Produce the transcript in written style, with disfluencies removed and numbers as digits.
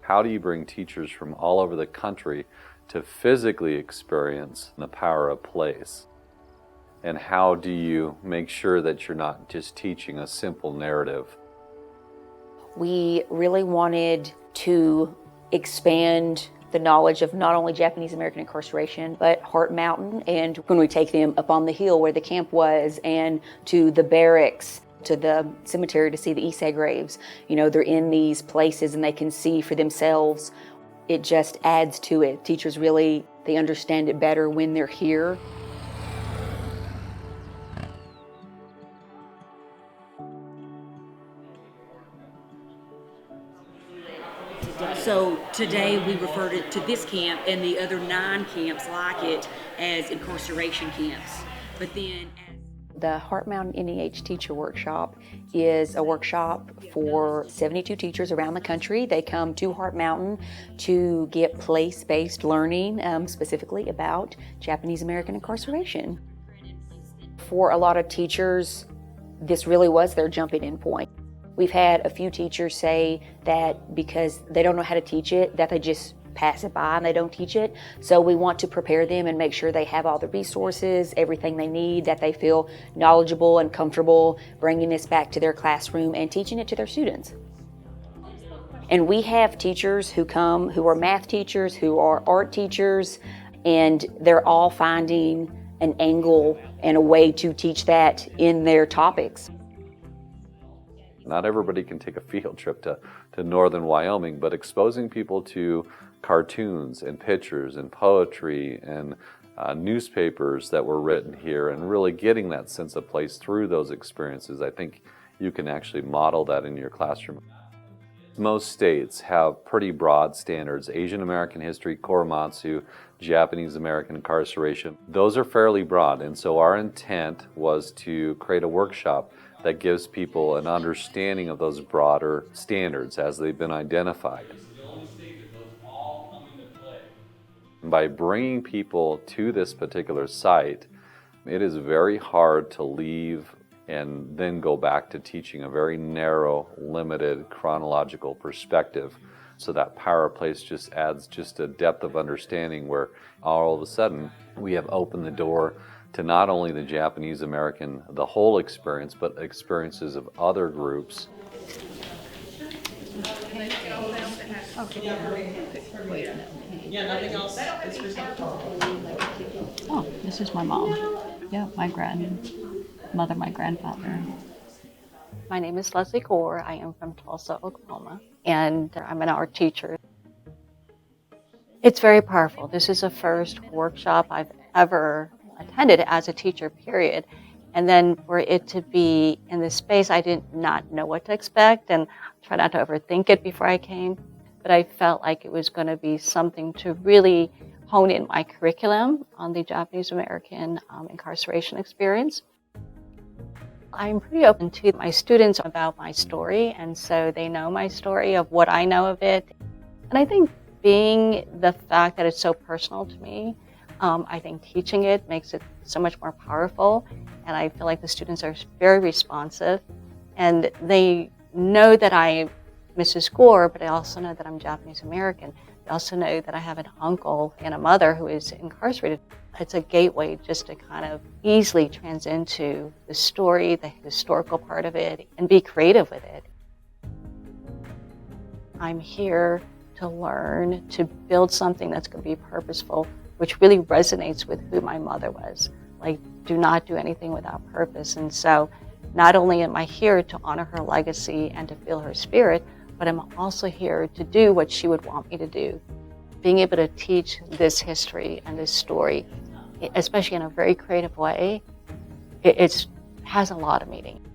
How do you bring teachers from all over the country to physically experience the power of place? And how do you make sure that you're not just teaching a simple narrative? We really wanted to expand the knowledge of not only Japanese American incarceration, but Heart Mountain, and when we take them up on the hill where the camp was, and to the barracks, to the cemetery to see the Issei graves. They're in these places and they can see for themselves. It just adds to it. Teachers really, they understand it better when they're here. So today we refer to this camp and the other 9 camps like it as incarceration camps. But then the Heart Mountain NEH Teacher Workshop is a workshop for 72 teachers around the country. They come to Heart Mountain to get place-based learning, specifically about Japanese American incarceration. For a lot of teachers, this really was their jumping in point. We've had a few teachers say that because they don't know how to teach it, that they just pass it by and they don't teach it. So we want to prepare them and make sure they have all the resources, everything they need, that they feel knowledgeable and comfortable bringing this back to their classroom and teaching it to their students. And we have teachers who come who are math teachers, who are art teachers, and they're all finding an angle and a way to teach that in their topics. Not everybody can take a field trip to northern Wyoming, but exposing people to cartoons and pictures and poetry and newspapers that were written here and really getting that sense of place through those experiences, I think you can actually model that in your classroom. Most states have pretty broad standards. Asian American history, Korematsu, Japanese American incarceration, those are fairly broad, and so our intent was to create a workshop that gives people an understanding of those broader standards as they've been identified. By bringing people to this particular site, it is very hard to leave and then go back to teaching a very narrow, limited chronological perspective. So that power of place just adds just a depth of understanding where all of a sudden we have opened the door to not only the Japanese American, the whole experience, but experiences of other groups. Yeah, nothing else. Oh, this is my mom. Yeah, my grandmother, my grandfather. My name is Leslie Gore. I am from Tulsa, Oklahoma, and I'm an art teacher. It's very powerful. This is the first workshop I've ever attended as a teacher, period. And then for it to be in this space, I did not know what to expect and try not to overthink it before I came. But I felt like it was going to be something to really hone in my curriculum on the Japanese American incarceration experience. I'm pretty open to my students about my story, and so they know my story of what I know of it. And I think being the fact that it's so personal to me, I think teaching it makes it so much more powerful, and I feel like the students are very responsive, and they know that I'm Mrs. Gore, but I also know that I'm Japanese American. They also know that I have an uncle and a mother who is incarcerated. It's a gateway just to kind of easily trans into the story, the historical part of it, and be creative with it. I'm here to learn, to build something that's going to be purposeful, which really resonates with who my mother was. Like, do not do anything without purpose. And so not only am I here to honor her legacy and to feel her spirit, but I'm also here to do what she would want me to do. Being able to teach this history and this story, especially in a very creative way, it has a lot of meaning.